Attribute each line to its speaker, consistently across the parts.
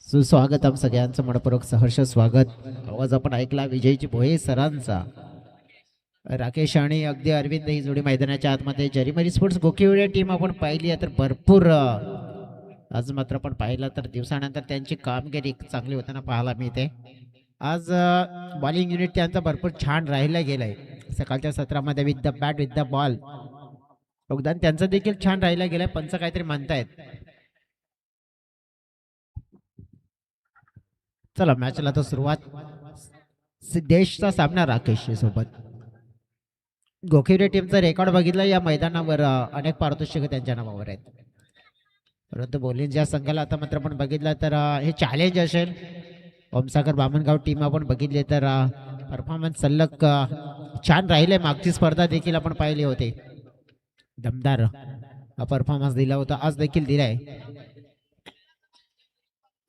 Speaker 1: सुस्वागतम सगळ्यांचं मनपूर्वक सहर्ष स्वागत. आवाज आपण ऐकला विजयजी भोये सरांचा. राकेश आणि अगदी अरविंद ही जोडी मैदानाच्या आतमध्ये. जरीमरी स्पोर्ट्स गोकिवडे टीम आपण पाहिली आहे तर भरपूर आज मात्र आपण पाहिलं तर दिवसानंतर त्यांची कामगिरी चांगली होताना पाहायला मिळते. आज बॉलिंग युनिट त्यांचं भरपूर छान राहिलं गेलंय सकाळच्या सत्रामध्ये. With the bat with the ball योगदान त्यांचं देखील छान राहिलं गेलंय. पंच काहीतरी म्हणतायत. चला मॅचला तर सुरुवात. सिद्धेशचा सामना राकेश सोबत. गोखिवरे टीमचा रेकॉर्ड बघितला या मैदानावर अनेक पारितोषिक त्यांच्या नावावर आहेत. परंतु बोलिंग ज्या संघाला आता मात्र आपण बघितलं तर हे चॅलेंज असेल. ओमसागर बामणगाव टीम आपण बघितली तर परफॉर्मन्स सलग छान राहिले. मागची स्पर्धा देखील आपण पाहिली होती. दमदार परफॉर्मन्स दिला होता, आज देखील दिलाय.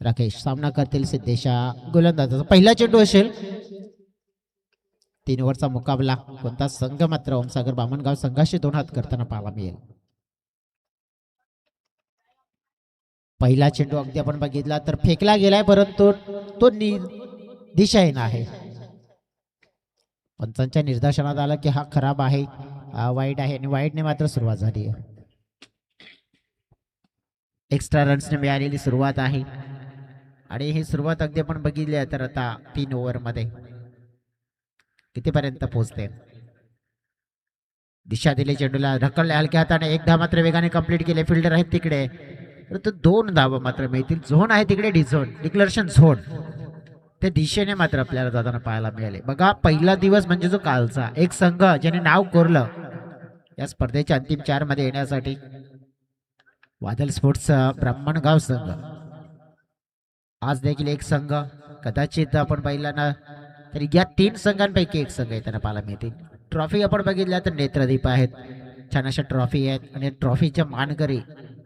Speaker 1: राकेश सामना करतील सिद्धेशा गोलंदाजाचा. पहिला चेंडू असेल. 3 ओव्हरचा मुकाबला. कोणता संघ मात्र ओमसागर बामणगाव संघाशी 2 हात करताना पाहायला मिळेल. पहिला चेंडू अगदी आपण बघितला तर फेकला गेलाय, परंतु तो दिशाहीन आहे. पंचांच्या निर्देशनात आलं की हा खराब आहे, वाईट आहे आणि वाईटने मात्र सुरुवात झाली आहे. एक्स्ट्रा रन्सने मिळालेली सुरुवात आहे आणि ही सुरुवात अगदी आपण बघितली तर आता 3 ओव्हरमध्ये कितीपर्यंत पोहोचते. दिशा दिली चेंडूला, ढकलले हलक्या हाताने. 1 धाव मात्र वेगाने कंप्लीट केले. फिल्डर आहेत तिकडे, परंतु 2 धाव मात्र मिळतील. झोन आहे तिकडे, डिक्लेरेशन झोन. त्या दिशेने मात्र आपल्याला जाताना पाहायला मिळाले. बघा, पहिला दिवस म्हणजे जो कालचा. एक संघ ज्याने नाव कोरलं या स्पर्धेच्या अंतिम 4 मध्ये येण्यासाठी, वादल स्पोर्ट्स ब्राह्मणगाव संघ. आज देखील एक संघ, कदाचित आपण पाहिला ना तर या 3 संघांपैकी एक संघ येताना पाहायला मिळतील. ट्रॉफी आपण बघितल्या तर नेत्रदीप आहेत. छान अशा ट्रॉफी आहेत आणि ट्रॉफीच्या मानकरी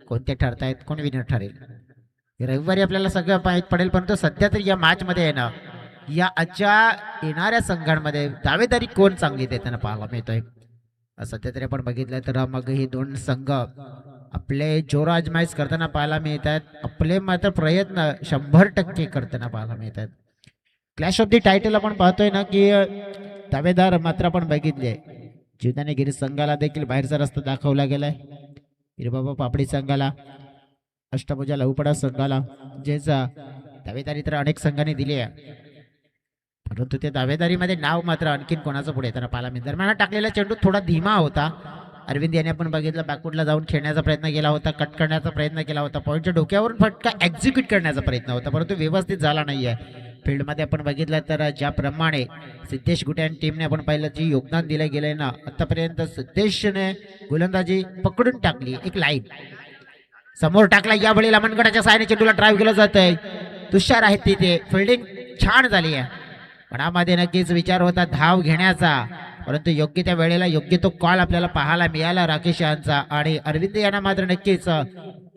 Speaker 1: कोणते ठरतायत, कोण विनर ठरेल रविवारी आपल्याला सगळं माहीत पडेल. परंतु सध्या तर या मॅच मध्ये आहे ना, या आजच्या येणाऱ्या संघांमध्ये दावेदारी कोण चांगली देताना पाहायला मिळतोय. सध्या तरी आपण बघितलं तर मग हे 2 संघ आपले जोर आजमाईश करताना पाहायला मिळत आहेत. आपले मात्र प्रयत्न 100% करताना पाहायला मिळत आहेत. क्लॅश ऑफ दी टायटल आपण पाहतोय ना की दावेदार मात्र आपण बघितले. जीवदानी गिरी संघाला देखील बाहेरचा रस्ता दाखवला गेलाय. हिरबाबा पापडी संघाला, अष्टभुजा लहुपडा संघाला, ज्याचा दावेदारी तर अनेक संघांनी दिली आहे, परंतु त्या दावेदारीमध्ये नाव मात्र आणखीन कोणाचं पुढे येताना पाहायला मिळत. दरम्यान टाकलेला चेंडू थोडा धीमा होता. अरविंद यांनी आपण बघितलं बॅकवुडला जाऊन खेळण्याचा प्रयत्न केला होता, कट करण्याचा प्रयत्न केला होता. पॉईंटच्या डोक्यावरून फटका एक्झिक्यूट करण्याचा प्रयत्न होता, परंतु व्यवस्थित झाला नाहीये. फील्डमध्ये आपण बघितलं तर ज्याप्रमाणे सिद्धेश गुटे आणि टीमने आपण पाहिलं जे योगदान दिलं गेलंय ना आतापर्यंत, सिद्धेशने गोलंदाजी पकडून टाकली. एक लाईन समोर टाकला. यावेळी लामणगडाच्या साहाय्याने चेंडूला ड्राईव्ह केलं जात आहे. तुषार आहेत तिथे. फिल्डिंग छान झाली आहे. मनामध्ये नक्कीच विचार होता धाव घेण्याचा, परंतु योग्य त्या वेळेला योग्य तो कॉल आपल्याला पाहायला मिळाला राकेश यांचा. आणि अरविंद यांना मात्र नक्कीच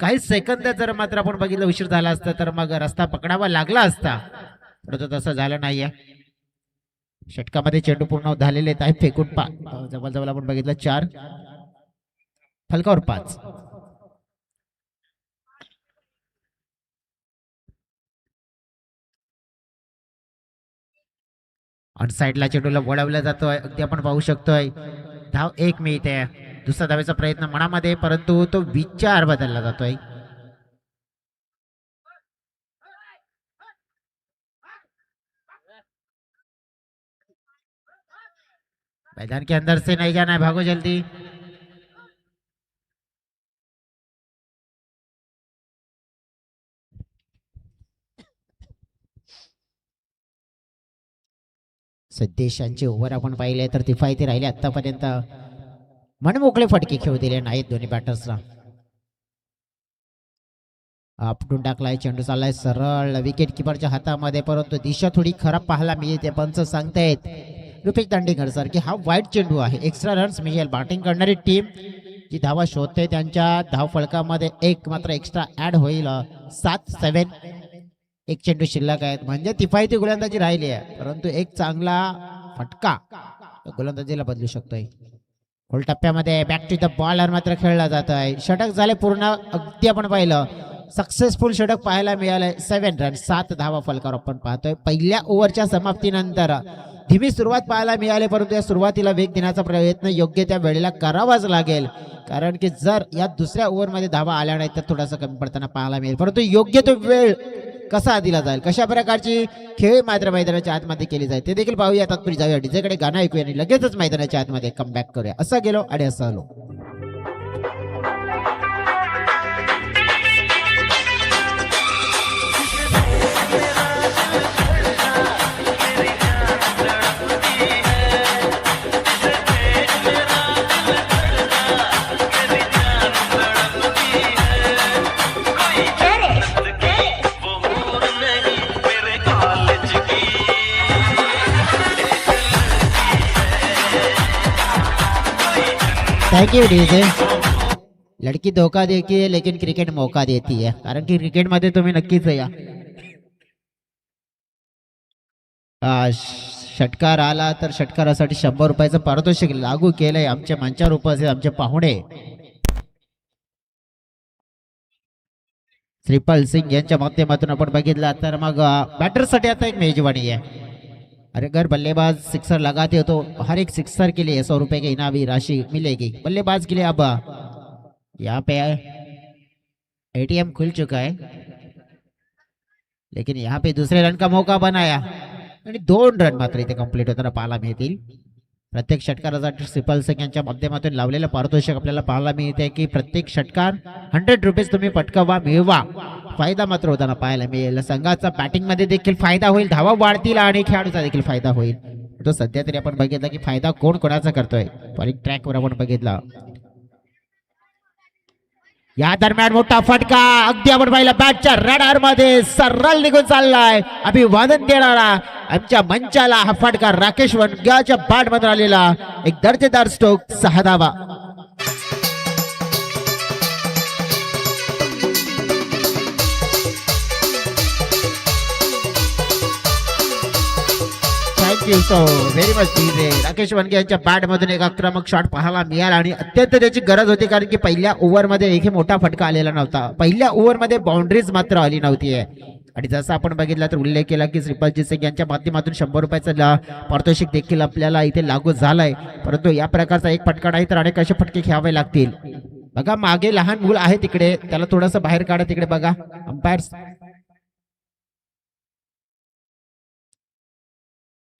Speaker 1: काही सेकंद जर मात्र आपण बघितलं उशीर झाला असता तर मग रस्ता पकडावा लागला असता, परंतु तसं झालं नाहीये. षटकामध्ये चेंडू पूर्ण झालेले आहेत. फेकून जवळ आपण बघितलं 4, फलकावर 5. ऑन साईडला चेंडूला वळवला जातोय. अगदी आपण पाहू शकतोय धाव 1 मिळते. दुसरा धावेचा प्रयत्न मनामध्ये, परंतु तो विचार बदलला जातोय. मैदान के अंदर से नहीं जाना है, भागो जल्दी. सिद्धेशांची ओव्हर आपण पाहिले तर किफायती राहिले. आतापर्यंत मनमोकळे फटके खेळू दिले नाहीत दोन्ही बॅटर्सला. आपटून टाकलाय चेंडू, चाललाय सरळ विकेट किपरच्या हातामध्ये, परंतु दिशा थोडी खराब पाहायला मिळते. पंच सांगतायत रुपेश दांडेकर सर की हा वाईट चेंडू आहे. एक्स्ट्रा रन्स मिळेल. बॅटिंग करणारी टीम जी धावा शोधते त्यांच्या धाव फलकामध्ये एक मात्र एक्स्ट्रा ऍड होईल. 7-7. एक चेंडू शिल्लक आहेत, म्हणजे तिफायती गोलंदाजी राहिली आहे, परंतु एक चांगला फटका गोलंदाजीला बदलू शकतोय. खोल टप्प्यामध्ये बॅक टू द बॉलर मात्र खेळला जात आहे. षटक झाले पूर्ण. अगदी आपण पाहिलं सक्सेसफुल षटक पाहायला मिळालंय. 7 रन 7 धावा फलकावर आपण पाहतोय. पहिल्या ओव्हरच्या समाप्तीनंतर धीमी सुरुवात पाहायला मिळाली, परंतु या सुरुवातीला वेग देण्याचा प्रयत्न योग्य त्या वेळेला करावाच लागेल, कारण की जर या दुसऱ्या ओव्हरमध्ये धावा आल्या नाही तर थोडासा कमी पडताना पाहायला मिळेल. परंतु योग्य तो वेळ कसा दिला जाईल, कशा प्रकारची खेळ मात्र मैदानाच्या आतमध्ये केली जाईल ते देखील पाहूया. तत्पूर्वी जाऊया डीजेकडे, गाणं ऐकूया आणि लगेचच मैदानाच्या आतमध्ये कमबॅक करूया. असं गेलो आणि असं आलो. Thank you DJ. लड़की धोखा देती है लेकिन क्रिकेट मौका देती है, कारण की क्रिकेट मध्ये तुम्ही नक्कीच या. षटकार आला तर षटकारासाठी 100 रुपयाचं पारितोषिक लागू केलंय. आमच्या मंचावर उपस्थित आमचे पाहुणे श्रीपाल सिंग यांच्या माध्यमातून आपण बघितला तर मग बॅटरसाठी आता एक मेजवानी है. अगर बल्लेबाज सिक्सर लगाते हो तो हर एक सिक्सर के लिए 100 रुपए की इनामी राशि मिलेगी. बल्लेबाज के लिए अब यहाँ पे एटीएम खुल चुका है, लेकिन यहाँ पे दूसरे रन का मौका बनाया आणि 2 रन मात्र इथे कंप्लीट होताना पाहायला मिळतील. प्रत्येक षटकारासाठी श्रीपाल सिंग यांच्या माध्यमातून लावलेलं पारितोषिक आपल्याला पाहायला मिळते की प्रत्येक षटकार 100 रुपीज तुम्ही पटकावा, मिळवा. फायदा मात्र होताना पाहायला मिळेल. संघाचा बॅटिंग मध्ये देखील फायदा होईल, धावा वाढतील आणि खेळाडूचा देखील फायदा होईल. तो सध्या तरी आपण बघितला की फायदा कोण कोणाचा करतोय. बॉलिंग ट्रॅकवर आपण बघितला. या दरम्यान मोठा फटका अगदी आपण पाहिला बॅटच्या रडार मध्ये सरळ निघून चाललाय. अभिवादन देणारा आमच्या मंचाला हा फटका राकेश वनग्याच्या बॅट मधून आलेला एक दर्जेदार स्ट्रोक, 6 धावा. Thank you so very much DJ. Rakesh Wanage यांच्या बॅट मधून एक आक्रमक शॉट पाहायला मिळाला आणि अत्यंत त्याची गरज होती, कारण की पहिल्या ओव्हर मध्ये एकही मोठा फटका आलेला नव्हता. पहिल्या ओव्हर मध्ये बाउंड्रीज मात्र आली नव्हती. आणि जसं आपण बघितलं तर उल्लेख केला की श्रीपालजी सिंग यांच्या माध्यमातून 100 रुपयाचं पारितोषिक देखील आपल्याला इथे लागू झालंय. परंतु या प्रकारचा एक फटका नाही तर अनेक असे फटके घ्यावे लागतील. बघा मागे लहान मूल आहे तिकडे, त्याला थोडंसं बाहेर काढा. तिकडे बघा अंपायर्स.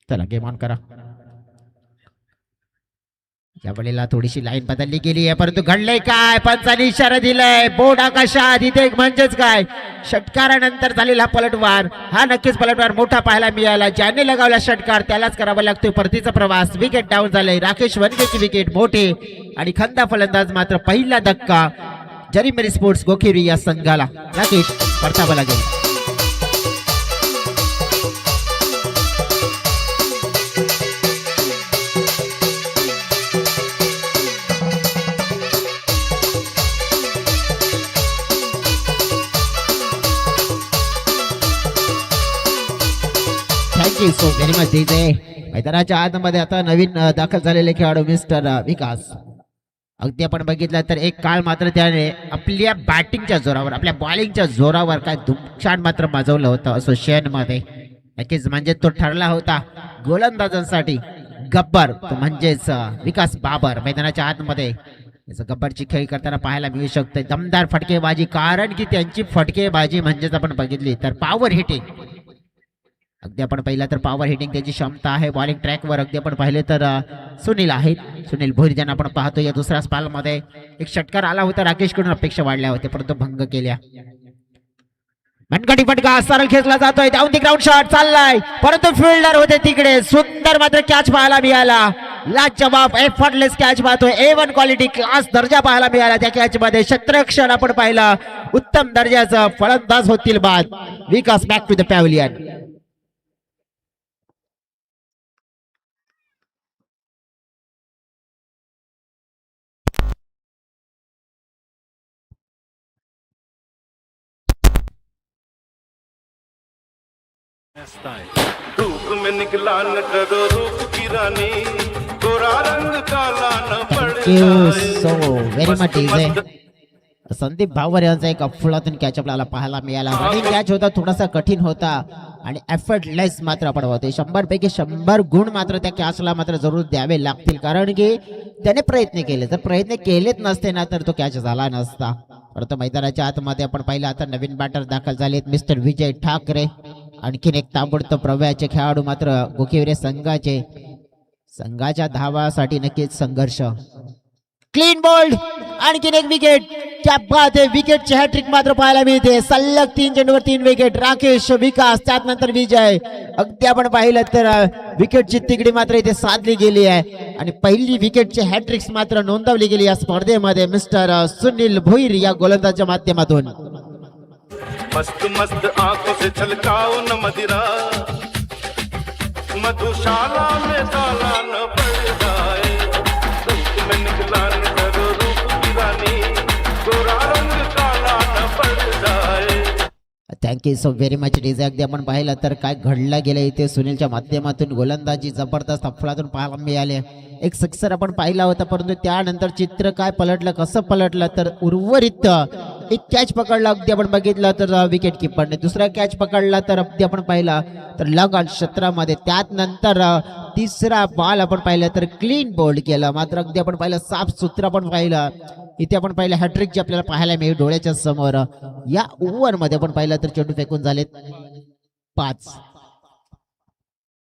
Speaker 1: चला गेम ऑन करा. या वेळेला थोडीशी लाईन बदलली गेली आहे, परंतु घडलंय काय, पंचाने इशारा दिलाय. बोर्ड आकाशात इथे म्हणजेच काय, षटकारानंतर झालेला पलटवार, हा नक्कीच पलटवार मोठा पाहायला मिळाला. ज्याने लगावला षटकार त्यालाच करावा लागतोय परतीचा प्रवास. विकेट डाऊन झालंय. राकेश वनगेची विकेट मोठी आणि खंदा फलंदाज मात्र पहिला धक्का जरीमेरी स्पोर्ट्स गोखिरी या संघाला. राकेश परतावा लागेल. Thank you so very much DJ. मैदानाच्या आतमध्ये आता नवीन दाखल झालेले खेळाडू मिस्टर विकास. अगदी आपण बघितलं तर एक काळ मात्र त्याने आपल्या बॅटिंगच्या जोरावर, आपल्या बॉलिंगच्या जोरावर काय धुमशान मात्र माजवलं होतं असोसिएशन मध्ये. नक्कीच म्हणजे तो ठरला होता गोलंदाजांसाठी गब्बर, तो म्हणजेच विकास बाबर. मैदानाच्या आतमध्ये गब्बरची खेळी करताना पाहायला मिळू शकते. दमदार फटकेबाजी, कारण की त्यांची फटकेबाजी म्हणजेच आपण बघितली तर पॉवर हिटिंग. अगदी आपण पाहिलं तर पॉवर हिटिंग त्याची क्षमता आहे. बॉलिंग ट्रॅकवर अगदी आपण पाहिले तर सुनील आहेत, सुनील भोईर ज्यांना आपण पाहतो. या दुसऱ्या स्पाल मध्ये एक षटकार आला होता, राकेशकडून अपेक्षा वाढल्या होत्या परंतु भंग केल्या. मनगटी फटका सरळ खेचला जातोय. डाऊन द ग्राउंड शॉट चाललाय, परंतु फिल्डर होते तिकडे. सुंदर मात्र कॅच पाहायला मिळाला. लाजवाब एफर्टलेस कॅच पाहतोय. A1 क्वालिटी क्लास दर्जा पाहायला मिळाला त्या कॅच मध्ये. क्षेत्ररक्षण आपण पाहिला, उत्तम दर्जाचा फलंदाज होतील बाद. विकास बॅक टू द पॅव्हलियन.
Speaker 2: धूप में निकला न करो रूप की रानी, गोरा रंग काला न पड़
Speaker 1: Thank you so very much, DJ. Sandeep भावर यांचा एक अफलातून कॅच आपल्याला पाहायला मिळाला. रनिंग कॅच होता, थोडासा कठीण होता आणि एफर्टलेस मात्र आपण होते. 100 पैकी 100 गुण मात्र त्या कॅचला मात्र जरूर द्यावे लागतील, कारण की त्याने प्रयत्न केले. जर प्रयत्न केलेच नसते ना तर तो कॅच झाला नसता. परंतु मैदानाच्या आतमध्ये आपण पाहिलं आता नवीन बॅटर दाखल झालेत मिस्टर विजय ठाकरे. आणखीन एक ताबडतोब प्रव्याचे खेळाडू मात्र गोकिवरे संघाच्या धावासाठी नक्कीच संघर्ष. क्लीन बोल्ड, आणखीन एक विकेट. क्या बात आहे, विकेटची हॅट्रिक मात्र पाहायला मिळते. सलग 3 चेंडूवर 3 विकेट. राकेश, विकास, त्यानंतर विजय. अगदी आपण पाहिलं तर विकेटची तिकडी मात्र इथे साधली गेली आहे आणि पहिली विकेटची हॅट्रिक्स मात्र नोंदवली गेली या स्पर्धेमध्ये मिस्टर सुनील भोईर या गोलंदाजच्या माध्यमातून.
Speaker 2: मस्त मस्त आंखों से छलकाओ न मदिरा, मधुशाला में काला न पड़ जाए, रक्त में निकला न करो रूप की रानी, गोरा रंग काला न पड़ जाए.
Speaker 1: Thank you so very much DJ. अगदी आपण पाहिलं तर काय घडलं गेलं इथे सुनीलच्या माध्यमातून गोलंदाजी जबरदस्त अफलातून पाहायला मिळाले. एक सिक्सर आपण पाहिला होता, परंतु त्यानंतर चित्र काय पलटलं, कसं पलटलं तर उर्वरित एक कॅच पकडला अगदी आपण बघितलं तर विकेट किपरने. दुसरा कॅच पकडला तर अगदी आपण पाहिला तर लगन क्षेत्रामध्ये. त्यानंतर तिसरा बॉल आपण पाहिलं तर क्लीन बोल्ड केलं. मात्र अगदी आपण पाहिलं साफ सूत्र आपण पाहिलं इथे. आपण पाहिलं हॅट्रिक जे आपल्याला पाहायला मिळेल डोळ्याच्या समोर. या ओव्हर मध्ये आपण पाहिलं तर चेंडू फेकून झालेत 5.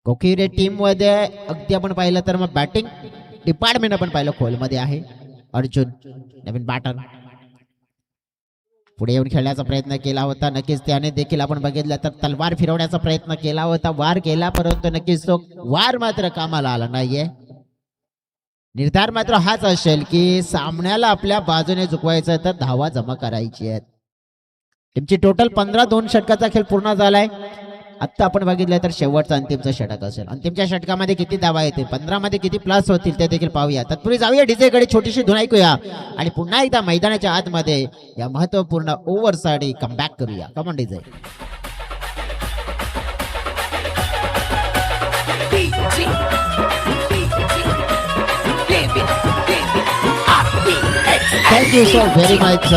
Speaker 1: कोकिरे टीम मध्ये अगदी आपण पाहिलं तर मग बॅटिंग डिपार्टमेंट आपण पाहिलं खोलमध्ये आहे. अर्जुन नवीन बॅटर पुढे येऊन खेळण्याचा प्रयत्न केला होता. नक्कीच त्याने देखील आपण बघितलं तर तलवार फिरवण्याचा प्रयत्न केला होता, वार केला, परंतु नक्कीच तो वार मात्र कामाला आला नाहीये. निर्धार मात्र हाच असेल की सामन्याला आपल्या बाजूने झुकवायचं तर धावा जमा करायची आहेत. टीमची टोटल 15-2 षटकाचा खेळ पूर्ण झालाय. आता आपण बघितलं तर शेवटचा अंतिमचा षटक असेल. अंतिमच्या षटकामध्ये किती धावा येतील, 15 मध्ये किती प्लस होतील ते देखील पाहूया. तत्पूर्वी जाऊया डीजे कडे, छोटीशी धून ऐकूया आणि पुन्हा एकदा मैदानाच्या आतमध्ये या महत्वपूर्ण ओव्हरसाठी कमबॅक करूया. Come on DJ. Thank you so very much.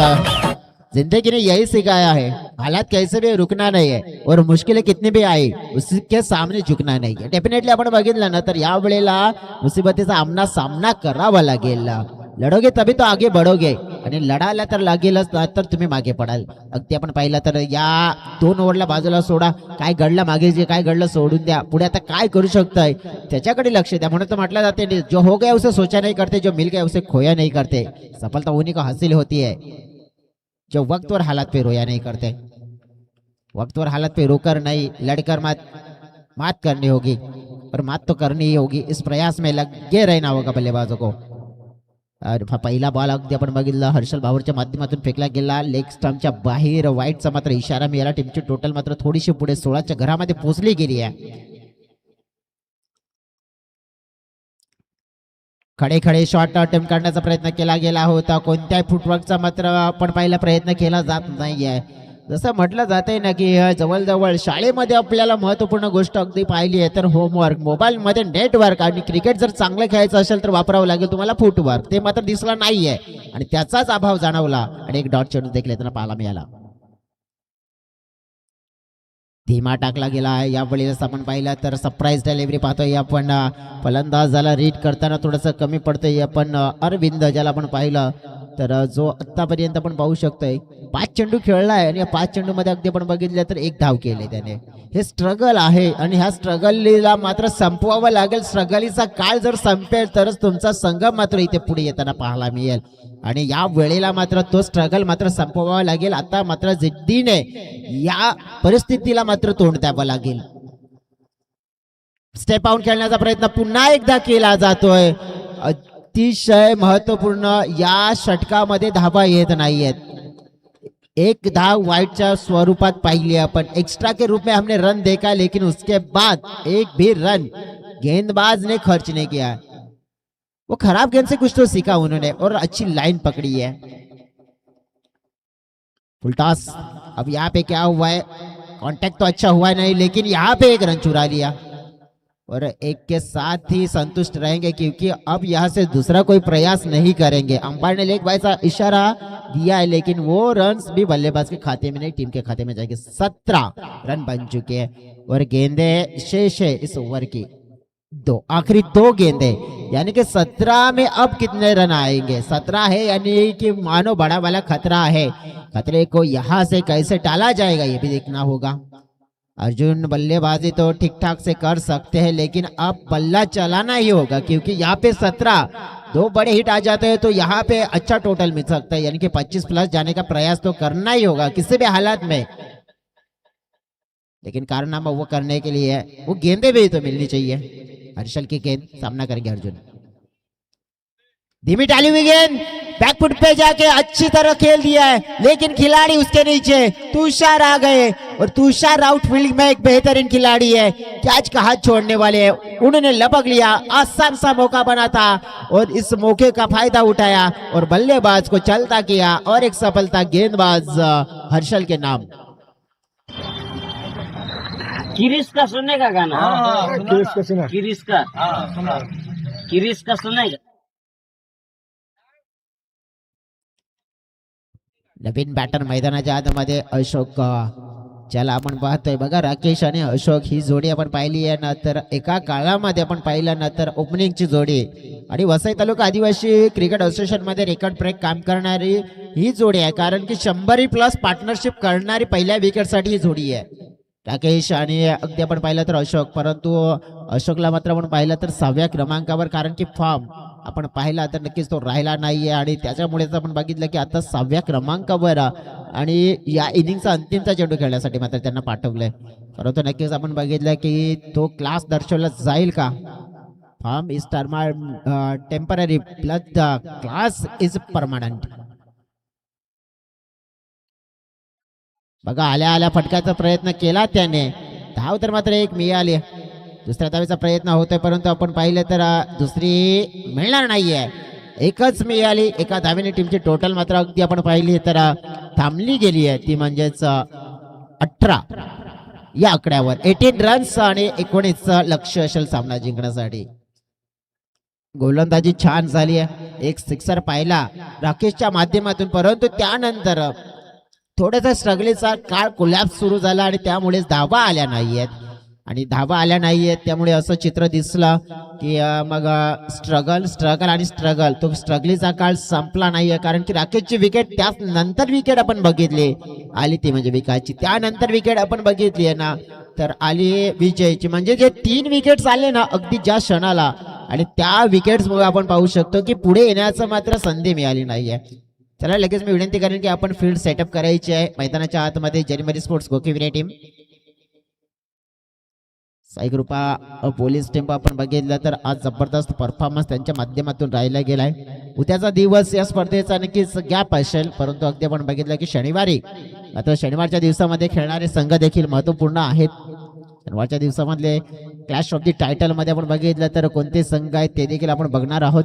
Speaker 1: जिंदगी ने यही सिखाया है, हालात कैसे भी रुकना नहीं है और मुश्किलें कितनी भी आई उसके सामने झुकना नाही है. डेफिनेटली आपण बघितलं ना तर या वेळेला मुसीबतीचा सामना करावा लागेल. लढोगे तभी तो आगे बढ़ोगे आणि लढायला तर लागेलच तर तुम्ही मागे पडाल. अगदी आपण पाहिलं तर या 2 ओव्हरला बाजूला सोडा, काय घडलं मागे जे काय घडलं सोडून द्या. पुढे आता काय करू शकताय त्याच्याकडे लक्ष द्या. म्हणून तर म्हटलं जाते जो हो गया उसे सोचा नहीं करते, जो मिल गया उसे खोया नहीं करते. सफलता उन्हीं को हासिल होती है जो वक्त और हालात पे रोया नहीं करते. वक्त और हालात पे रोकर नहीं, लड़कर मात करनी होगी और मात तो करनी ही होगी. इस प्रयास में लगे रहना होगा बल्लेबाजों को. पहिला बॉल अगदी आपण बघितलं हर्षल भाऊरच्या माध्यमातून फेकला गेला. लेग स्टंपच्या बाहेर वाईटचा मात्र इशारा मिळाला. टीमची टोटल मात्र थोडीशी पुढे 16च्या घरामध्ये पोहोचली गेली आहे. खडे खडे शॉट अटेम्प्ट करण्याचा प्रयत्न केला गेला होता. कोणत्याही फुटवर्कचा मात्र आपण पहिला प्रयत्न केला जात नाहीये. जसं म्हटलं जाते ना की जवळजवळ शाळेमध्ये आपल्याला महत्वपूर्ण गोष्ट अगदी पाहिली आहे तर होमवर्क, मोबाईलमध्ये नेटवर्क आणि क्रिकेट जर चांगलं खेळायचं असेल तर वापरावं लागेल तुम्हाला फुटवर्क. ते मात्र दिसला नाहीये आणि त्याचाच अभाव जाणवला आणि एक डॉट चेंडू देखील त्यांना पाहायला मिळाला. धीमा टाकला गेला आहे. यावेळेस आपण पाहिलं तर सरप्राईज डिलिव्हरी पाहतोय आपण. फलंदाजाला रीड करताना थोडंसं कमी पडतंय आपण अरविंद, ज्याला आपण पाहिलं तर जो आतापर्यंत आपण पाहू शकतोय 5 चेंडू खेळलाय आणि या 5 चेंडू मध्ये अगदी आपण बघितलं तर 1 धाव केले त्याने. हे स्ट्रगल आहे आणि ह्या स्ट्रगलला मात्र संपवावं लागेल. स्ट्रगलीचा काळ जर संपेल तरच तुमचा संघ मात्र इथे पुढे येताना पाहायला मिळेल आणि या वेळेला मात्र तो स्ट्रगल मात्र संपवावा लागेल. आता मात्र जिद्दीने या परिस्थितीला मात्र तोंड द्यावं लागेल. स्टेप आउट खेळण्याचा प्रयत्न पुन्हा एकदा केला जातोय. अतिशय महत्वपूर्ण या षटकामध्ये धावा येत नाहीयेत. 1 धाव वाइटच्या स्वरूपात पाहिली आपण. एक्स्ट्रा के रूप में हमने रन देखा लेकिन उसके बाद एक भी रन गेंदबाज ने खर्च नहीं किया. वो खराब गेंद से कुछ तो सीखा उन्होंने और अच्छी लाइन पकड़ी है. फुल टॉस. अब यहाँ पे क्या हुआ है, कांटेक्ट तो अच्छा हुआ नहीं लेकिन यहाँ पे एक रन चुरा लिया. और एक के साथ ही संतुष्ट रहेंगे क्योंकि अब यहाँ से दूसरा कोई प्रयास नहीं करेंगे। अंपायर ने लेग बाय सा इशारा दिया है लेकिन वो रन्स भी बल्लेबाज के खाते में नहीं, टीम के खाते में जाएंगे। 17 रन बन चुके हैं और गेंदे शेष है इस ओवर की दो, आखिरी 2 गेंदे, यानी कि 17 में अब कितने रन आएंगे। 17 है यानी कि मानो बड़ा वाला खतरा है। खतरे को यहाँ से कैसे टाला जाएगा ये भी देखना होगा। अर्जुन बल्लेबाजी तो ठीक ठाक से कर सकते हैं लेकिन अब बल्ला चलाना ही होगा क्योंकि यहाँ पे 17 2 बड़े हिट आ जाते हैं तो यहाँ पे अच्छा टोटल मिल सकता है, यानी कि 25 प्लस जाने का प्रयास तो करना ही होगा किसी भी हालात में। लेकिन कारनामा वो करने के लिए वो गेंदे भी तो मिलनी चाहिए। हर्षल की गेंद सामना करेंगे अर्जुन। धीमी डाली हुई गेंद बैकफुट पे जाके अच्छी तरह खेल दिया है लेकिन खिलाड़ी उसके नीचे तुषार आ गए और तुषार आउटफील्ड में एक बेहतरीन खिलाड़ी है। कैच का हाथ छोड़ने वाले हैं, उन्होंने लपक लिया, आसान सा मौका बना था और इस मौके का फायदा उठाया और बल्लेबाज को चलता किया और एक सफलता गेंदबाज हर्षल के नाम।
Speaker 3: किरिस का सुनने का गाना,
Speaker 4: किरिस का सुना।
Speaker 3: किरिस का, किरिस का सुनेगा।
Speaker 1: नवीन बॅटर मैदानाच्या आतमध्ये अशोक, ज्याला आपण पाहतोय बघा राकेश आणि अशोक ही जोडी आपण पाहिली आहे ना, तर एका काळामध्ये आपण पाहिलं ना तर ओपनिंगची जोडी आणि वसई तालुका आदिवासी क्रिकेट असोसिएशन मध्ये रेकॉर्ड ब्रेक काम करणारी ही जोडी आहे, कारण की 100+ पार्टनरशिप करणारी पहिल्या विकेटसाठी ही जोडी आहे राकेश आणि अगदी आपण पाहिलं तर अशोक, परंतु अशोकला मात्र आपण पाहिलं तर 6व्या क्रमांकावर, कारण की फॉर्म आपण पाहिला तर नक्कीच तो राहिला नाहीये आणि त्याच्यामुळेच आपण बघितलं की आता 6व्या क्रमांकावर आणि या इनिंगचा अंतिमचा चेंडू खेळण्यासाठी मात्र त्यांना पाठवलंय, परंतु नक्कीच आपण बघितलं की तो क्लास दर्शवला जाईल का। Form is temporary plus the class is permanent. बघा आल्या आल्या फटक्याचा प्रयत्न केला त्याने, धाव तर मात्र एक मिळाली, दुसऱ्या धावेचा प्रयत्न होतोय परंतु आपण पाहिलं तर दुसरी मिळणार नाहीये, एकच मिळाली। एका धावेने टीमची टोटल मात्र अगदी आपण पाहिली तर थांबली गेली आहे, ती म्हणजेच 18 या आकड्यावर 18 रन्स आणि 19 लक्ष्य असेल सामना जिंकण्यासाठी। गोलंदाजी छान झाली आहे, एक सिक्सर पाहिला राकेशच्या माध्यमातून, परंतु त्यानंतर थोडासा स्ट्रगलिंगचा काळ कोलॅप्स सुरू झाला आणि त्यामुळेच धावा आल्या नाहीयेत आणि धावा आल्या नाहीयेत त्यामुळे असं चित्र दिसलं की मग स्ट्रगल तो स्ट्रगलिंगचा काळ संपला नाहीये, कारण की राकेशची विकेट त्यानंतर विकेट आपण बघितली आली, ती म्हणजे विकासची, त्यानंतर विकेट आपण बघितली आहे ना तर आली विजयची, म्हणजे जे 3 विकेट्स आले ना अगदी ज्या क्षणाला आणि त्या विकेट्समुळे आपण पाहू शकतो की पुढे येण्याचं मात्र संधी मिळाली नाहीये। चला लगेच मी विनंती करेन की आपण फील्ड सेटअप करायची आहे मैदानाच्या आतमध्ये। जर्मनी स्पोर्ट्स गोकिविरे टीम, साई कृपा पोलीस टीम आपण बघितलं तर आज जबरदस्त परफॉर्मन्स त्यांच्या माध्यमातून राहिला गेलाय। उद्याचा दिवस या स्पर्धेचा नक्कीच गॅप असेल, परंतु अगदी आपण बघितलं की शनिवारी, आता शनिवारच्या दिवसामध्ये खेळणारे संघ देखील महत्वपूर्ण आहेत। शनिवारच्या दिवसामधले क्लॅश ऑफ द टायटल मध्ये आपण बघितलं तर कोणते संघ आहेत ते देखील आपण बघणार आहोत।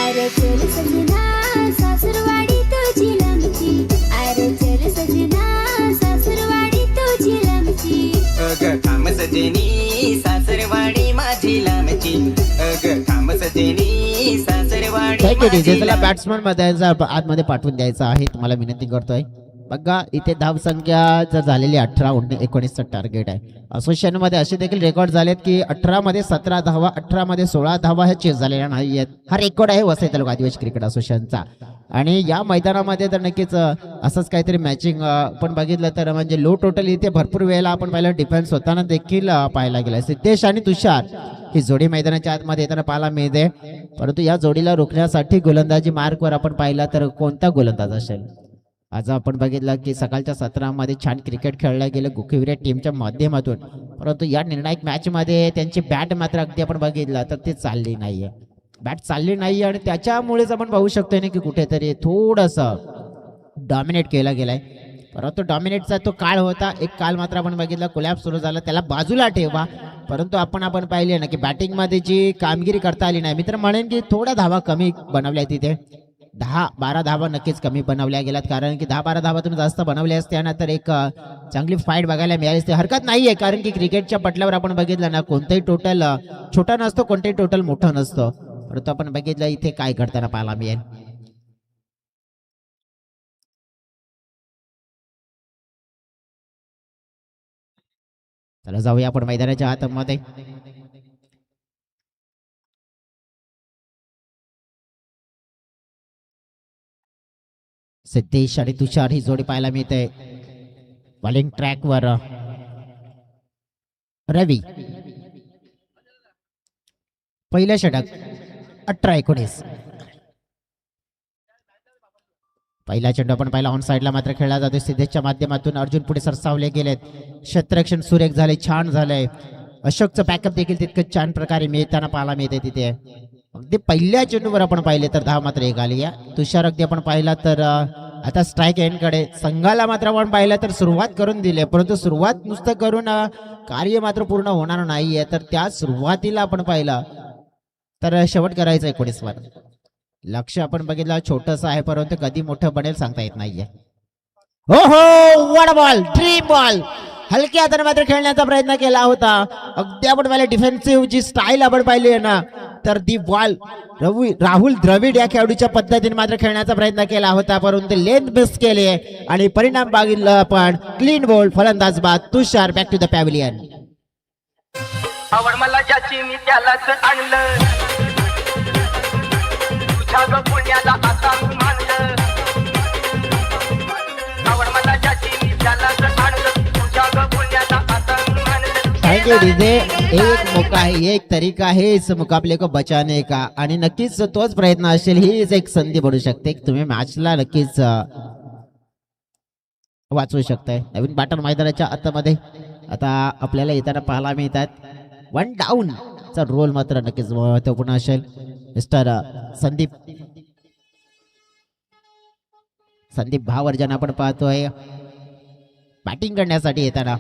Speaker 5: अरे चल सजना सासरवाडी तुझी लांबची, अरे चल सजना सासरवाडी तुझी लांबची,
Speaker 6: अग थांब सजनी सासरवाडी माझी लांबची, अग थांब सजनी सासरवाडी माझी
Speaker 1: त्याला बॅट्समन मध्ये आतमध्ये पाठवून द्यायचं आहे, तुम्हाला विनंती करतोय। बघा इथे धाव संख्या जर झालेली 18-19 टार्गेट आहे। असोसिएशन मध्ये असे देखील रेकॉर्ड झालेत की 18 मध्ये 17 धावा, 18 मध्ये 16 धावा हे चेस झालेल्या नाहीयेत। हा रेकॉर्ड आहे वसई तालुका आदिवासी क्रिकेट असोसिएशनचा आणि या मैदानामध्ये तर नक्कीच असंच काहीतरी मॅचिंग पण बघितलं तर म्हणजे लो टोटल इथे भरपूर वेळेला आपण पाहिलं डिफेन्स होताना देखील पाहायला गेला। सिद्धेश आणि तुषार ही जोडी मैदानाच्या आतमध्ये येताना पाहायला मिळते, परंतु या जोडीला रोखण्यासाठी गोलंदाजी मार्कवर आपण पाहिला तर कोणता गोलंदाज असेल। आज आपण बघितलं की सकाळच्या सत्रामध्ये छान क्रिकेट खेळलं गेलं गोकिविरे टीमच्या माध्यमातून, परंतु या निर्णायक मॅच मध्ये त्यांची बॅट मात्र अगदी आपण बघितलं तर ते चालली नाहीये, बॅट चालली नाहीये आणि त्याच्यामुळेच आपण पाहू शकतोय ना की कुठेतरी थोडंसं डॉमिनेट केला गेलाय, परंतु डॉमिनेटचा तो काळ होता। एक काळ मात्र आपण बघितला कोलॅप्स सुरू झाला, त्याला बाजूला ठेवा, परंतु आपण पाहिले ना की बॅटिंग मध्ये जी कामगिरी करता आली नाही, मी तर म्हणेन की थोड्या धावा कमी बनवल्या तिथे, 10-12 धावा नक्कीच कमी बनवल्या गेल्यात, कारण की 10-12 धावा तुम्ही जास्त बनवल्या असत्या ना तर एक चांगली फाईट बघायला मिळाली असते. हरकत नाहीये, कारण की क्रिकेटच्या पटलावर आपण बघितलं ना कोणतंही टोटल छोटा नसतो, कोणतंही टोटल मोठं नसतं, परंतु आपण बघितलं इथे काय घडताना पाहायला मिळेल. चला जाऊया आपण मैदानाच्या आतमध्ये. सिद्धेश आणि तुषार ही जोडी पाहायला मिळते. बॉलिंग ट्रॅकवर रवी. पहिलं षटक 18-19. पहिला चेंडू आपण पाहिला ऑन साइडला मात्र खेळला जातो. सिद्धेशच्या माध्यमातून अर्जुन पुढे सरसावले गेलेत. क्षेत्ररक्षण सुरेख झाले, छान झालंय. अशोकचं बॅकअप देखील तितकं छान प्रकारे मिळताना पाहायला मिळते तिथे. अगदी पहिल्या चेंडूवर आपण पाहिले तर धाव मात्र एक आली आहे. तुषार अगदी आपण पाहिला तर आता स्ट्राईक एंडकडे. संघाला मात्र आपण पाहिलं तर सुरुवात करून दिली, परंतु सुरुवात नुसतं करून कार्य मात्र पूर्ण होणार नाहीये. तर त्या सुरुवातीला आपण पाहिलं तर शेवट करायचं 19 वर. लक्ष आपण बघितलं छोटस आहे, परंतु कधी मोठं बनेल सांगता येत नाहीये. हो हो, वॉट बॉल, ड्रीम बॉल. हलक्या हाताने मात्र खेळण्याचा प्रयत्न केला होता. अगदी आपण पाहिलं डिफेन्सिव्ह जी स्टाईल आपण पाहिली आहे ना, तर दी बॉल राहुल द्रविड या खेळाडूच्या पद्धतीने मात्र खेळण्याचा प्रयत्न केला होता, परंतु लेंथ मिस केली आणि परिणाम बघितलं आपण क्लीन बॉल. फलंदाज बाद Tushar. Back to the pavilion.
Speaker 4: आवड मला ज्याची मी त्यालाच आणलं, तुझ्या ग पुण्याला आता मी मानलं. आवड मला ज्याची मी त्यालाच आणलं, तुझ्या ग पुण्याला आता मी मानलं.
Speaker 1: Thank you DJ. एक मौका है, एक तरीका है इस मुकाबले को बचाने का, आणि नक्कीच तोच प्रयत्न असेल. हीच एक संधी बनू शकते, तुम्ही मॅचला नक्कीच वाचवू शकताय. नवीन बॅटर मैदानाच्या आतमध्ये आता आपल्याला येताना पाहायला मिळतात. 1 डाऊन चा रोल मात्र नक्कीच महत्वपूर्ण असेल. मिस्टर संदीप भावर्जन आपण पाहतोय बॅटिंग करण्यासाठी येताना.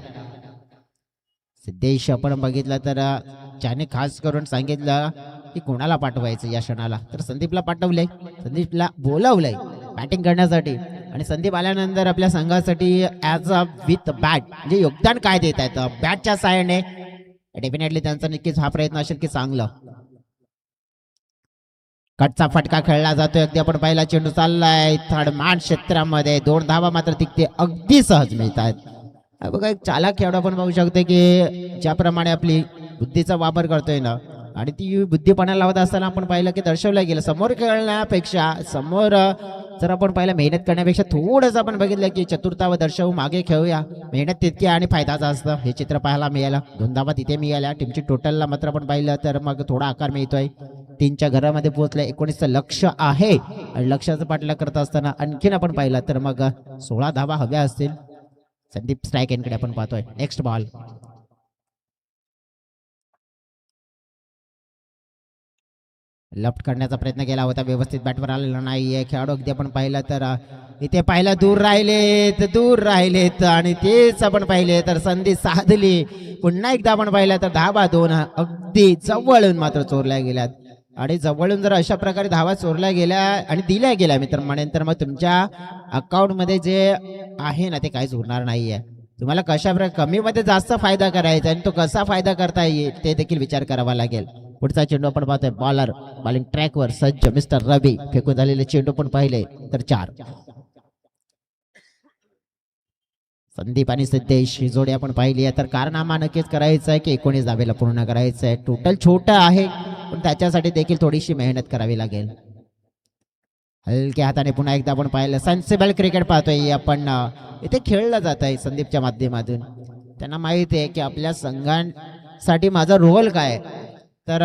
Speaker 1: सिद्धेश आपण बघितलं तर ज्याने खास करून सांगितलं की कोणाला पाठवायचं या क्षणाला, तर संदीपला पाठवलंय, संदीपला बोलावलंय बॅटिंग करण्यासाठी. आणि संदीप आल्यानंतर आपल्या संघासाठी ॲज अ विथ बॅट म्हणजे योगदान काय देत आहेत बॅटच्या साहाय्याने, डेफिनेटली त्यांचा नक्कीच हा प्रयत्न असेल की चांगलं. कटचा फटका खेळला जातोय. अगदी आपण पहिला चेंडू चाललाय थर्ड मान क्षेत्रामध्ये. 2 धावा मात्र तिथे अगदी सहज मिळतात. बघा एक चालाक खेळाडू आपण बघू शकतो की ज्याप्रमाणे आपली बुद्धीचा वापर करतोय ना, आणि ती बुद्धिपणा लावत असताना आपण पाहिलं की दर्शवलं गेलं समोर खेळण्यापेक्षा, समोर जर आपण पाहिलं मेहनत करण्यापेक्षा थोडंसं आपण बघितलं की चतुर्थावर दर्शवू मागे खेळूया, मेहनत तितकी आणि फायदाचं असतं. हे चित्र पाहायला मिळालं. 2 धावा तिथे मिळाल्या. टीमची टोटलला मात्र आपण पाहिलं तर मग थोडा आकार मिळतोय. 3च्या घरामध्ये पोहोचलं. 19चं लक्ष आहे आणि लक्षाचं पाठलाग करत असताना आणखीन आपण पाहिलं तर मग 16 धावा हव्या असतील. संदीप स्ट्राईक एंडकडे आपण पाहतोय. Next ball. लेफ्ट करण्याचा प्रयत्न केला होता, व्यवस्थित बॅटवर आलेला नाहीये खेळाडू. अगदी आपण पाहिलं तर इथे पाहिलं दूर राहिलेत आणि तेच आपण पाहिले तर संधी साधली. पुन्हा एकदा आपण पाहिलं तर धावा 2 अगदी जवळून मात्र चोरल्या गेल्यात. आणि जवळून जर अशा प्रकारे धावा चोरल्या गेल्या आणि दिल्या गेल्या मित्र म्हणेन तर मग तुमच्या अकाउंटमध्ये जे आहे ना ते काहीच उरणार नाहीये. तुम्हाला कशा प्रकारे कमी मध्ये जास्त फायदा करायचा आणि तो कसा फायदा करता येईल ते देखील विचार करावा लागेल. पुढचा चेंडू आपण पाहतोय बॉलर बॉलिंग ट्रॅकवर सज्ज मिस्टर रवी. फेकून झालेले चेंडू पण पाहिले तर 4. संदीप आणि सिद्धेश ही जोडी आपण पाहिली आहे. तर कारनामा नक्कीच करायचा आहे की 19 धावेला पूर्ण करायचं आहे. टोटल छोटं आहे पण त्याच्यासाठी देखील थोडीशी मेहनत करावी लागेल. हलक्या हाताने पुन्हा एकदा आपण पाहिलं सेन्सिबल क्रिकेट पाहतोय आपण. इथे खेळलं जात आहे संदीपच्या माध्यमातून. त्यांना माहिती आहे की आपल्या संघांसाठी माझा रोल काय. तर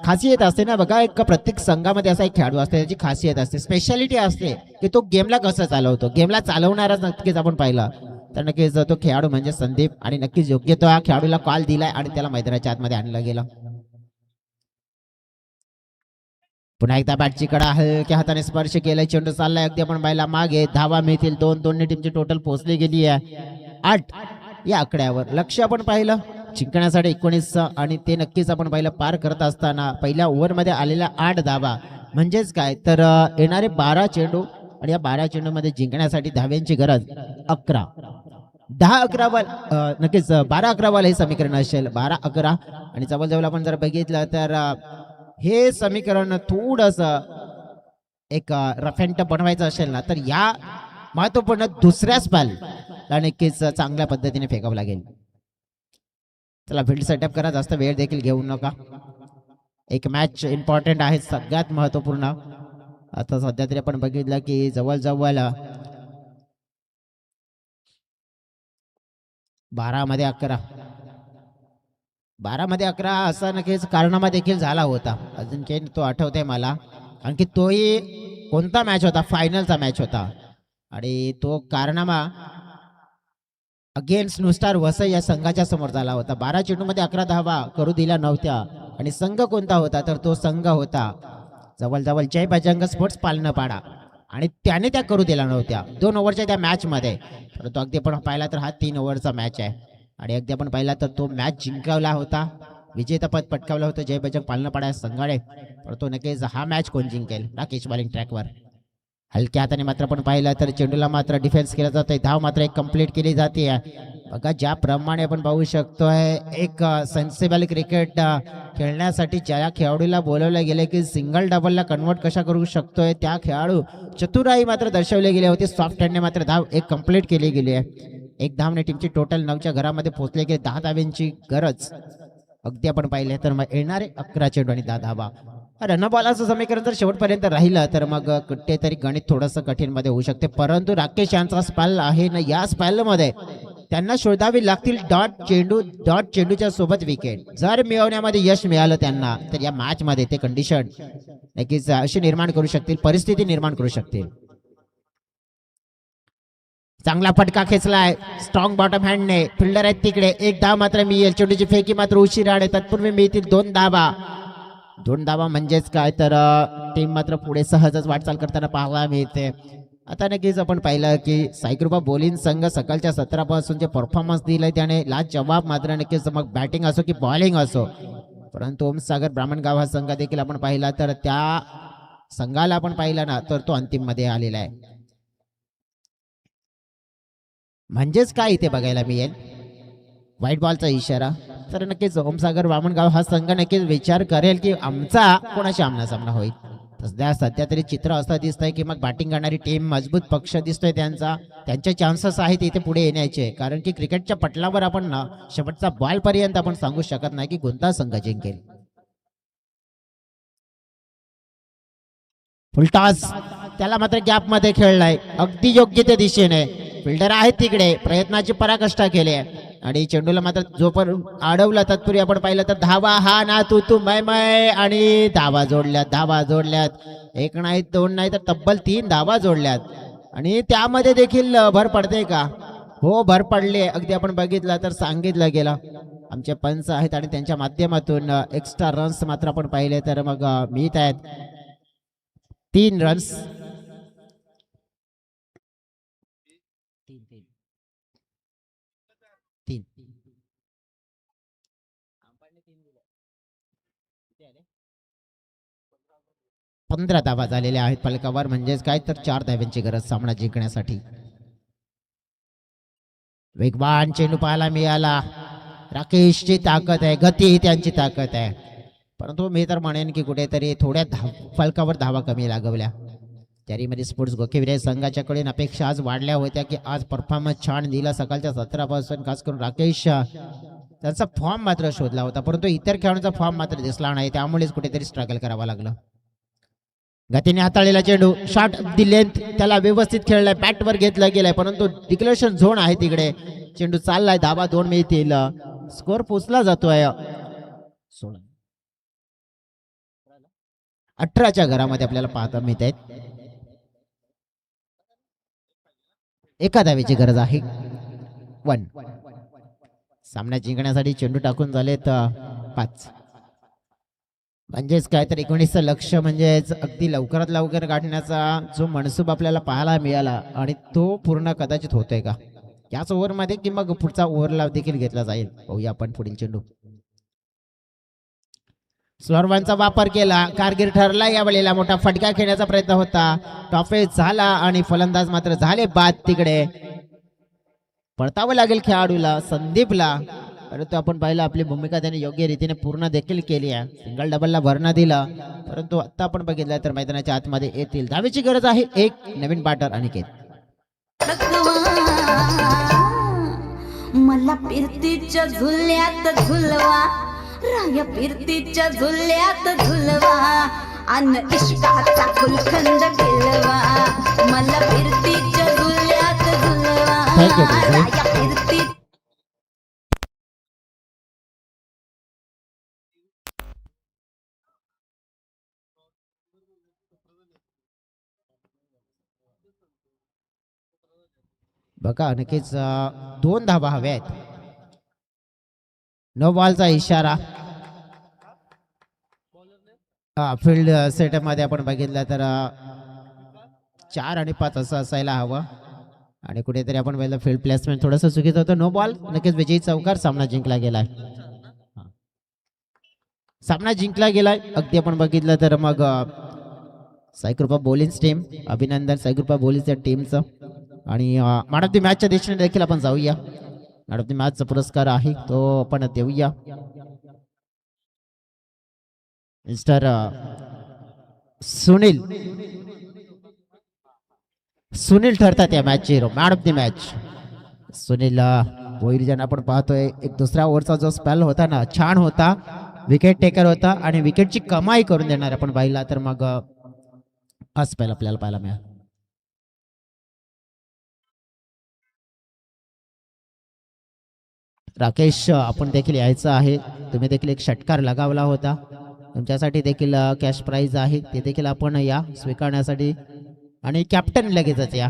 Speaker 1: खासियत असते ना बघा, एक प्रत्येक संघामध्ये असा एक खेळाडू असते, त्याची खासियत असते, स्पेशालिटी असते की तो गेमला कसं चालवतो. गेमला चालवणारच नक्कीच आपण पाहिलं तर नक्कीच तो खेळाडू म्हणजे संदीप. आणि नक्कीच योग्य तो खेळाडूला कॉल दिलाय आणि त्याला मैदानाच्या आतमध्ये आणलं गेलं. पुन्हा एकदा बॅटची कडा हलक्या हाताने स्पर्श केलाय. चेंडू चाललाय अगदी आपण पाहिला मागे. धावा मिळतील 2 टीमची टोटल पोहोचली गेली आहे 8 या आकड्यावर. लक्ष आपण पाहिलं जिंकण्यासाठी 19 आणि ते नक्कीच आपण पाहिलं पार करत असताना पहिल्या ओव्हरमध्ये आलेल्या 8 धावा म्हणजेच काय तर येणारे 12 चेंडू आणि या 12 चेंडूमध्ये जिंकण्यासाठी धाव्यांची गरज 11. 10-11 बॉल नक्कीच 12-11 बॉल हे समीकरण असेल. 12-11 आणि जवळजवळ आपण जर बघितलं तर हे समीकरण थोडस एक रफ अँड टफ बनवायचं असेल ना तर या महत्वपूर्ण दुसऱ्या स्पॅलला नक्कीच चांगल्या पद्धतीने फेकावं लागेल. चला फील्ड सेटअप करा, जास्त वेळ देखील घेऊ नका. एक मॅच इम्पॉर्टंट आहे, सगळ्यात महत्वपूर्ण. आता सध्या तरी आपण बघितलं की जवळजवळ 12-11 12-11 असा नक्कीच कारनामा देखील झाला होता. अजून काही तो आठवतंय मला, कारण की तोही कोणता मॅच होता, फायनलचा मॅच होता. आणि तो कारनामा अगेन्स्ट नुस्टार वसई या संघाच्या समोर झाला होता. 12 चेंडूमध्ये 11 धावा करू दिल्या नव्हत्या. आणि संघ कोणता होता तर तो संघ होता जवळजवळ जय बजरंग स्पोर्ट्स पालनपाडा. आणि त्याने त्या करू दिल्या नव्हत्या 2 ओव्हरच्या त्या मॅच मध्ये. परंतु अगदी आपण पाहिला तर हा 3 ओव्हरचा मॅच आहे. आणि अगदी आपण पाहिला तर तो मॅच जिंकवला होता, विजेतेपद पटकावलं होतं जय बजरंग पालनपाडा या संघाने. परंतु नक्कीच हा मॅच कोण जिंकेल? राकेश बॉलिंग ट्रॅकवर हलक्या हाताने मात्र आपण पाहिलं तर चेंडूला मात्र डिफेन्स केला जातोय. धाव मात्र एक कंप्लीट केली जाते. बघा ज्याप्रमाणे आपण पाहू शकतोय एक सेन्सिबल क्रिकेट खेळण्यासाठी ज्या खेळाडूला बोलवलं गेले की सिंगल डबलला कन्वर्ट कशा करू शकतोय त्या खेळाडू चतुराई मात्र दर्शवले गेले होते. सॉफ्ट हँडने मात्र धाव एक कंप्लीट केली गेली आहे. एक धावने टीमची टोटल 9च्या घरामध्ये पोहोचले गेले. 10 धाव्यांची गरज अगदी आपण पाहिले तर मग येणारे 11 चेंडू आणि 10 धावा. रन बॉलाचं समीकरण जर शेवटपर्यंत राहिलं तर मग कुठेतरी गणित थोडंसं कठीण मध्ये होऊ शकते. परंतु राकेश यांचा स्पॅल आहे ना, या स्पॅल मध्ये त्यांना शोधावी लागतील डॉट चेंडूच्या सोबत विकेट. जर मिळवण्यामध्ये यश मिळालं त्यांना तर या मॅच मध्ये ते कंडिशन नक्कीच अशी निर्माण करू शकतील, परिस्थिती निर्माण करू शकतील. चांगला फटका खेचलाय स्ट्रॉंग बॉटम हँडने. फिल्डर आहेत तिकडे. एक धाव मात्र मिळेल. चेंडूची फेकी मात्र उशिरा आणि तत्पूर्वी मिळतील 2 धावा. 2 धावा म्हणजेच काय तर टीम मात्र पुढे सहजच वाटचाल करताना पाहायला मिळते. आता नक्कीच आपण पाहिलं की साईकृपा बोलिंग संघ सकाळच्या 17 पासून जे परफॉर्मन्स दिलंय त्याने जवाब मात्र नक्कीच मग बॅटिंग असो की बॉलिंग असो. परंतु ओमसागर ब्राह्मणगाव हा संघ देखील आपण पाहिला तर त्या संघाला आपण पाहिला ना तर तो अंतिम मध्ये आलेला आहे. म्हणजेच काय इथे बघायला मिळेल व्हाईट बॉलचा इशारा. तर नक्कीच ओमसागर वामनगाव हा संघ नक्कीच विचार करेल की आमचा कोणाशी आमना होईल. सध्या तरी चित्र असं दिसतंय की मग बॅटिंग करणारी टीम मजबूत पक्ष दिसतोय त्यांचे चान्सेस आहेत इथे पुढे येण्याचे. कारण की क्रिकेटच्या पटलावर आपण ना शेवटचा बॉल पर्यंत आपण सांगू शकत नाही की कोणता संघ जिंकेल. फुलटॉस त्याला मात्र गॅप मध्ये खेळलाय अगदी योग्य त्या दिशेने. फिल्डर आहेत तिकडे, प्रयत्नाची पराकाष्ठा केली आणि चेंडूला मात्र जोपर्यंत अडवला तत्पूर्वी आपण पाहिलं तर धावा हा ना तू मय आणि धावा जोडल्यात. एक नाही 2 नाही तर तब्बल 3 धावा जोडल्यात. आणि त्यामध्ये देखील भर पडते का? हो भर पडले. अगदी आपण बघितलं तर सांगितलं गेलं आमचे पंच आहेत आणि त्यांच्या माध्यमातून एक्स्ट्रा रन्स मात्र आपण पाहिले तर मग मिळत आहेत 3 रन्स. 15 धावा झालेल्या आहेत फलकावर. म्हणजेच काय तर 4 धाव्यांची गरज सामना जिंकण्यासाठी. वेगवान चेंडू पाहायला मिळाला. राकेशची ताकद आहे, गती त्यांची ताकद आहे. परंतु मी तर म्हणेन की कुठेतरी थोड्या फलकावर धावा कमी लागवल्या. त्यारीमध्ये स्पोर्ट्स गोखेविरे संघाच्याकडून अपेक्षा आज वाढल्या होत्या की आज परफॉर्मन्स छान दिला सकाळच्या 17 पासून. खास करून राकेश त्यांचा फॉर्म मात्र शोधला होता, परंतु इतर खेळाडूंचा फॉर्म मात्र दिसला नाही. त्यामुळेच कुठेतरी स्ट्रगल करावं लागलं. गतीने हाताळलेला चेंडू शॉट दी लेंथ त्याला व्यवस्थित खेळलाय, बॅटवर घेतला गेलाय. परंतु डिक्लेरेशन झोन आहे तिकडे. चेंडू चाललाय, धावा 2 मिळतील. स्कोर पोचला जातोय 18च्या घरामध्ये आपल्याला पाहता मिळत आहेत. 1 धावेची गरज आहे. 1 सामना जिंकण्यासाठी चेंडू टाकून झालेत 5. म्हणजेच काय तर 19चं लक्ष म्हणजेच अगदी लवकरात लवकर गाठण्याचा जो मनसूब आपल्याला पाहायला मिळाला आणि तो पूर्ण कदाचित होतोय का याच ओव्हरमध्ये की मग पुढचा ओव्हरला देखील घेतला जाईल. पाहूया आपण पुढील चेंडू. सर्वांचा वापर केला. कारगिर ठरला यावेळेला. मोठा फटका खेळण्याचा प्रयत्न होता. टॉफेज झाला आणि फलंदाज मात्र झाले बाद. तिकडे पळतावं लागेल खेळाडूला संदीपला. परंतु आपण पाहिलं आपली भूमिका त्याने योग्य रीतीने पूर्ण देखील केली आहे. सिंगल डबलला भरणा दिला. परंतु आता आपण बघितलं तर मैदानाच्या आतमध्ये येतील. धावेची गरज आहे. एक नवीन बॅटर अनिकेत.
Speaker 5: मला फिरतीच्या झुल्यात झुलवा, राया फिरतीच्या झुल्यात झुलवा, अन इश्काचा गुलखंद गिलवा. मला फिरतीच्या झुल्यात झुलवा,
Speaker 1: Thank you, DJ.
Speaker 5: राया फिरती.
Speaker 1: बघा नक्कीच 2 धावा हव्या आहेत. नो बॉलचा इशारा. फील्ड सेटअप मध्ये आपण बघितलं तर 4 आणि 5 असं असायला हवं. आणि कुठेतरी आपण पाहिलं फील्ड प्लेसमेंट थोडंसं चुकीचं होतं. No ball. नक्कीच विजयी चौकार. सामना जिंकला गेलाय. सामना जिंकला गेलाय. अगदी आपण बघितलं तर मग साईकृपा बॉलिंग टीम. अभिनंदन साईकृपा बॉलिंगच्या टीमचं. आणि मॅन ऑफ द मॅचच्या दिशेने देखील आपण जाऊया. मॅन ऑफ द मॅचचा पुरस्कार आहे तो आपण देऊया. मिस्टर सुनील ठरतात या मॅचचे हिरो. Man of the match Sunil Bhoir ज्यांना आपण पाहतोय. एक दुसऱ्या ओव्हरचा जो स्पेल होता ना छान होता. विकेट टेकर होता आणि विकेटची कमाई करून देणार आपण पाहिला तर मग हा स्पेल आपल्याला पाहायला मिळाला. राकेश आपण देखील यायचं आहे. तुम्ही देखील एक षटकार लगावला होता. तुमच्यासाठी देखील कॅश प्राइज आहे. ते देखील आपण या स्वीकारण्यासाठी. आणि कॅप्टन लगेचच या.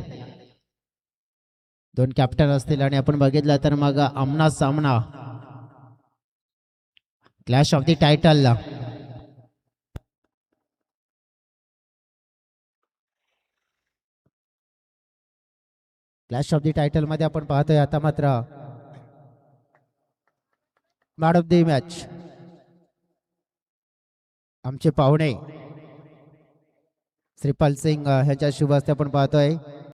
Speaker 1: 2 कॅप्टन असतील आणि आपण बघितलं तर मग आमना सामना clash of the title. Clash of the title मध्ये आपण पाहतोय आता मात्र मॅन ऑफ द मॅच आमचे पाहुणे श्रीपाल सिंग ह्याच्या शुभ हस्ते आपण पाहतोय.